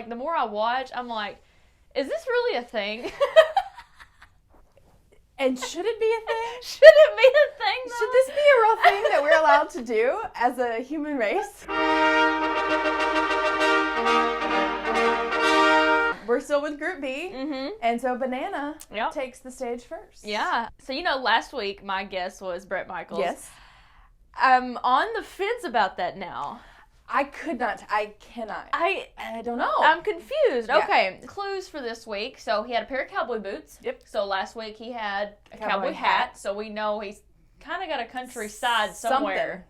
like, the more I watch, I'm like, is this really a thing? And should it be a thing? Should it be a thing, though? Should this be a real thing that we're allowed to do as a human race? We're still with Group B, and so Banana takes the stage first. Yeah. So, last week my guess was Bret Michaels. Yes. I'm on the fence about that now. I cannot. I don't know. I'm confused. Yeah. Okay, clues for this week. So he had a pair of cowboy boots. Yep. So last week he had a cowboy hat. So we know he's kind of got a countryside somewhere.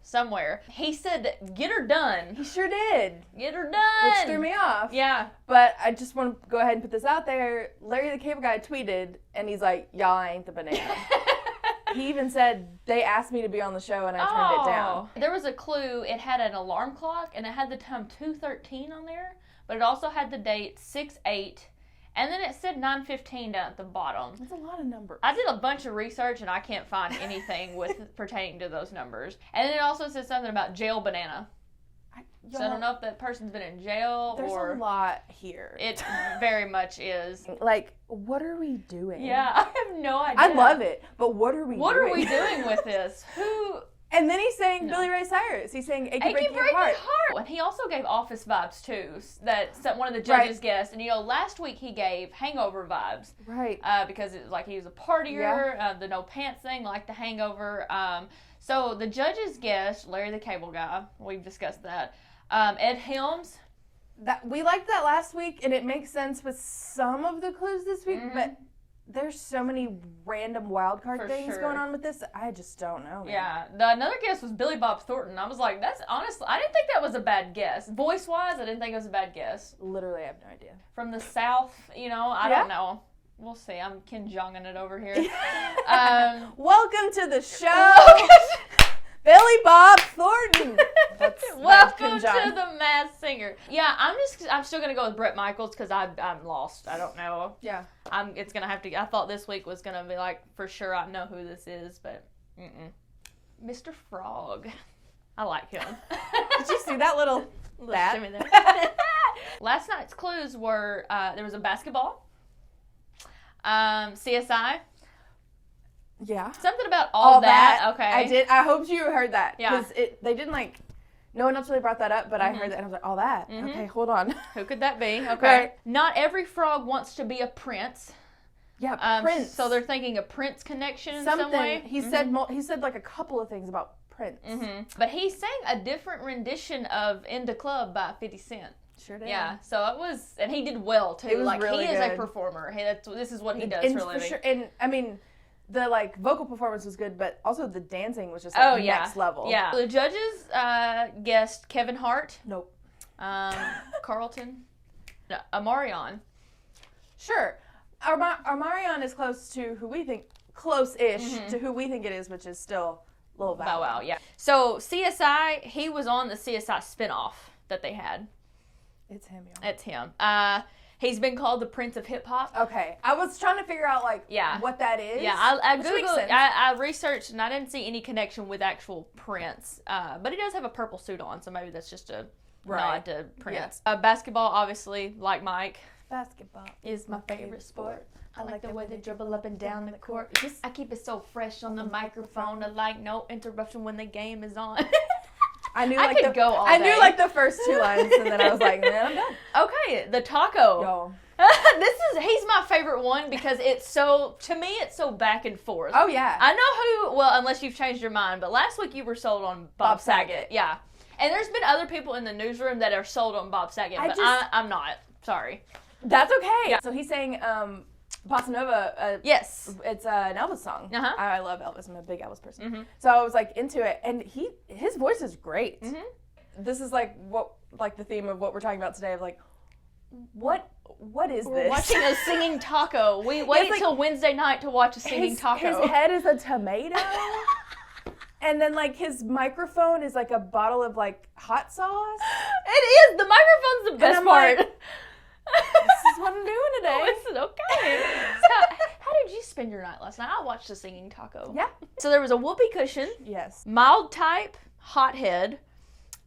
He said, "Get her done." He sure did. Get her done. Which threw me off. Yeah. But I just want to go ahead and put this out there. Larry the Cable Guy tweeted, and he's like, "Y'all ain't the Banana." He even said, they asked me to be on the show, and I turned it down. There was a clue. It had an alarm clock, and it had the time 2:13 on there, but it also had the date 6/8, and then it said 9:15 down at the bottom. That's a lot of numbers. I did a bunch of research, and I can't find anything pertaining to those numbers. And then it also said something about jail banana. So I don't know if that person's been in jail There's a lot here. It very much is. Like, what are we doing? Yeah, I have no idea. I love it, but what are we doing? What are we doing with this? Who? And then he's saying Billy Ray Cyrus. He's saying Achy Breaky Heart. And he also gave Office vibes too. That one of the judges guessed. And last week he gave Hangover vibes. Right. Because it was like he was a partier. The no pants thing, like the Hangover. So the judges guessed Larry the Cable Guy. We've discussed that. Ed Helms. We liked that last week, and it makes sense with some of the clues this week, but there's so many random wild card things going on with this. I just don't know, man. Yeah. Another guess was Billy Bob Thornton. I was like, that's honestly, I didn't think that was a bad guess. Voice-wise, I didn't think it was a bad guess. Literally, I have no idea. From the South, I don't know. We'll see. I'm Ken Jonging it over here. Welcome to the show, Billy Bob Thornton. Welcome to the Masked Singer. Yeah, I'm still gonna go with Bret Michaels because I'm lost. I don't know. Yeah. It's gonna have to. I thought this week was gonna be like for sure. I know who this is, but Mr. Frog. I like him. Did you see that little shimmy there? Last night's clues were there was a basketball, CSI. Yeah. Something about all that. Okay. I did. I hoped you heard that. Yeah. Because they didn't no one else really brought that up, but I heard that and I was like, all that. Okay, hold on. Who could that be? Okay. Right. Not every frog wants to be a prince. Yeah, Prince. So they're thinking a Prince connection in some way. He said like a couple of things about Prince. But he sang a different rendition of "In the Club" by 50 Cent. Sure did. Yeah, so it was, and he did well too. It was really he is good. a performer. This is what he does for a living. Sure, and I mean, the vocal performance was good, but also the dancing was just next level. Yeah. The judges guessed Kevin Hart. Nope. Carlton. No, Amarion. Sure. Amarion is close to who we think, close-ish to who we think it is, which is still Lil Bow Wow. Yeah. So CSI, he was on the CSI spinoff that they had. It's him, y'all. It's him. He's been called the Prince of Hip Hop. Okay. I was trying to figure out what that is. Yeah, I Googled, I researched, and I didn't see any connection with actual Prince. But he does have a purple suit on, so maybe that's just a nod to Prince. Yeah. Basketball, obviously, like Mike. Basketball is my favorite sport. I like the way they dribble up and down the court. I keep it so fresh on the microphone. I like no interruption when the game is on. I knew I could go all day. I knew the first two lines, and then I was like, man, I'm done. Okay, the taco. Yo. He's my favorite one because to me it's so back and forth. Oh yeah. I know who, well, unless you've changed your mind, but last week you were sold on Bob Saget. Yeah. And there's been other people in the newsroom that are sold on Bob Saget, but I'm not. Sorry. That's okay. Yeah. So he's saying Bossa Nova. Yes. It's an Elvis song. Uh-huh. I love Elvis. I'm a big Elvis person. So I was into it, and his voice is great. This is the theme of what we're talking about today. Of what is We're this? watching a singing taco. We wait till Wednesday night to watch a singing taco. His head is a tomato. And then, his microphone is, a bottle of, hot sauce. It is. The microphone's the best part. This is what I'm doing today. Oh, it's okay. So, how did you spend your night last night? I watched the singing taco. Yeah. So there was a whoopee cushion. Yes. Mild type, hothead,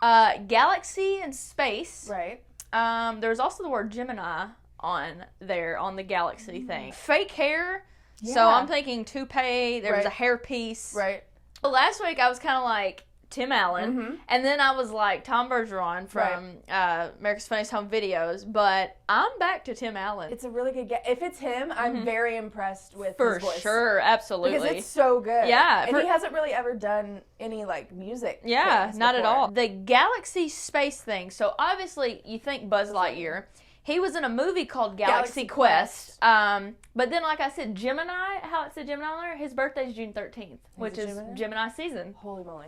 galaxy and space. Right. There's also the word Gemini on there on the galaxy thing. Fake hair. Yeah. So I'm thinking toupee. There was a hair piece. Right. Well, last week I was kind of like Tim Allen, and then I was like Tom Bergeron from America's Funniest Home Videos, but I'm back to Tim Allen. It's a really good guess. If it's him, I'm very impressed with his voice. For sure, absolutely. Because it's so good. Yeah. And he hasn't really ever done any, like, music Yeah, not before. at all. The galaxy space thing, so obviously you think Buzz Lightyear. He was in a movie called Galaxy Quest. But then, like I said, Gemini, how it said Gemini on there, his birthday's June 13th, which is Gemini season. Holy moly.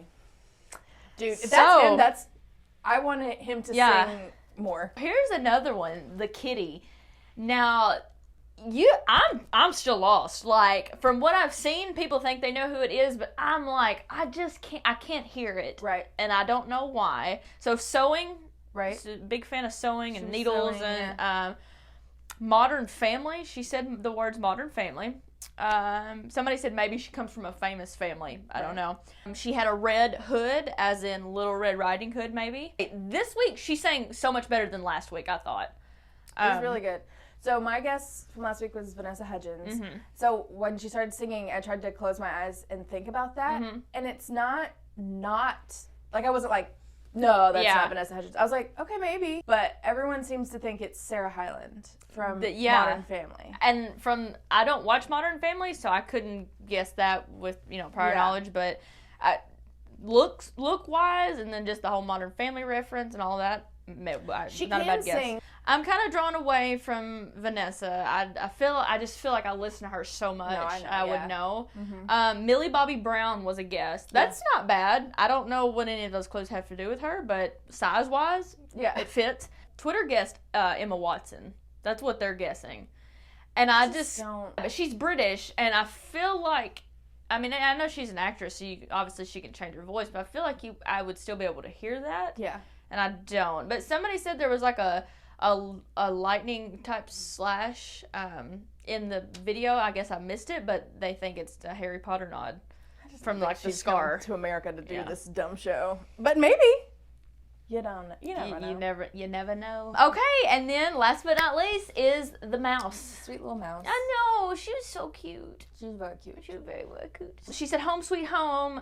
Dude, if that's him, I wanted him to sing more. Here's another one, the kitty. Now, I'm still lost. Like, from what I've seen, people think they know who it is, but I'm like, I can't hear it. Right. And I don't know why. So sewing, right? Big fan of sewing and needles and Modern Family. She said the words Modern Family. Somebody said maybe she comes from a famous family. I don't know. She had a red hood, as in Little Red Riding Hood, maybe. This week, she sang so much better than last week, I thought. It was really good. So my guess from last week was Vanessa Hudgens. So when she started singing, I tried to close my eyes and think about that. And it's not, like I wasn't like, no, that's not Vanessa Hudgens. I was like, okay, maybe. But everyone seems to think it's Sarah Hyland from Modern Family. And I don't watch Modern Family, so I couldn't guess that with, prior knowledge. But look-wise, and then just the whole Modern Family reference and all that, she not a can bad guess. sing. I'm kind of drawn away from Vanessa. I just feel like I listen to her so much. No, I know, I would know. Millie Bobby Brown was a guest. That's not bad. I don't know what any of those clothes have to do with her, but size-wise, it fits. Twitter guessed Emma Watson. That's what they're guessing. And I just don't. She's British, and I feel like, I mean, I know she's an actress, so obviously she can change her voice, but I feel like I would still be able to hear that. Yeah. And I don't. But somebody said there was like a lightning type slash in the video. I guess I missed it, but they think it's a Harry Potter nod from like the scar to America to do this dumb show. But maybe. You don't know. You never know. Okay, and then last but not least is the mouse. Sweet little mouse. I know, she was so cute. She was very cute. She was very, very cute. She said home sweet home,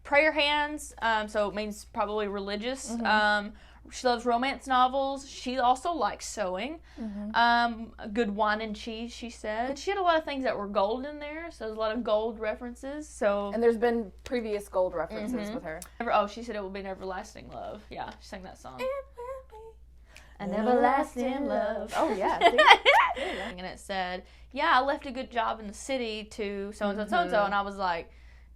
prayer hands, so it means probably religious. She loves romance novels. She also likes sewing. Good wine and cheese, she said. She had a lot of things that were gold in there, so there's a lot of gold references. And there's been previous gold references with her. She said it will be an everlasting love. Yeah, she sang that song. An everlasting love. Oh, yeah. And it said, I left a good job in the city to so-and-so, so-and-so. And I was like,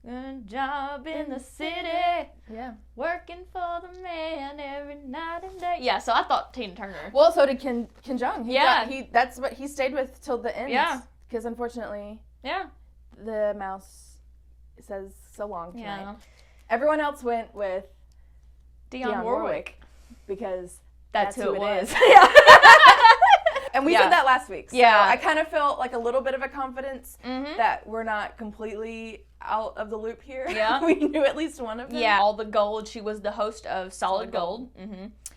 good job in the city. Yeah. Working for the man every night and day. Yeah, so I thought Tina Turner. Well, so did Kim Jong. That's what he stayed with till the end. Yeah. Because unfortunately, the mouse says so long tonight. Yeah. Everyone else went with Dionne Warwick. Because that's who it is. Yeah. And we said that last week. So yeah. I kind of felt like a little bit of a confidence that we're not completely out of the loop here. Yeah. We knew at least one of them. Yeah. All the Gold. She was the host of Solid Gold.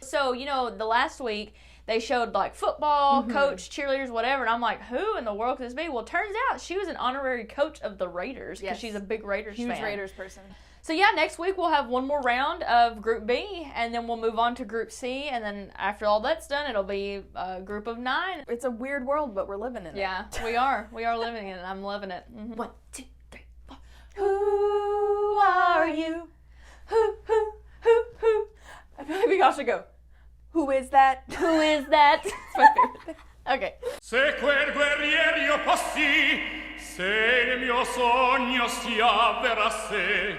So, the last week they showed like football, coach, cheerleaders, whatever. And I'm like, who in the world could this be? Well, turns out she was an honorary coach of the Raiders because she's a big Raiders fan. Huge Raiders person. So next week we'll have one more round of Group B, and then we'll move on to Group C, and then after all that's done, it'll be a group of 9. It's a weird world, but we're living in it. Yeah, we are. We are living in it. I'm loving it. 1, 2, 3, 4. Who are you? Who? I feel like we all should go, who is that? Who is that? It's my favorite thing. Okay. Se quel guerriero io passi, se il mio sogno si avverasse,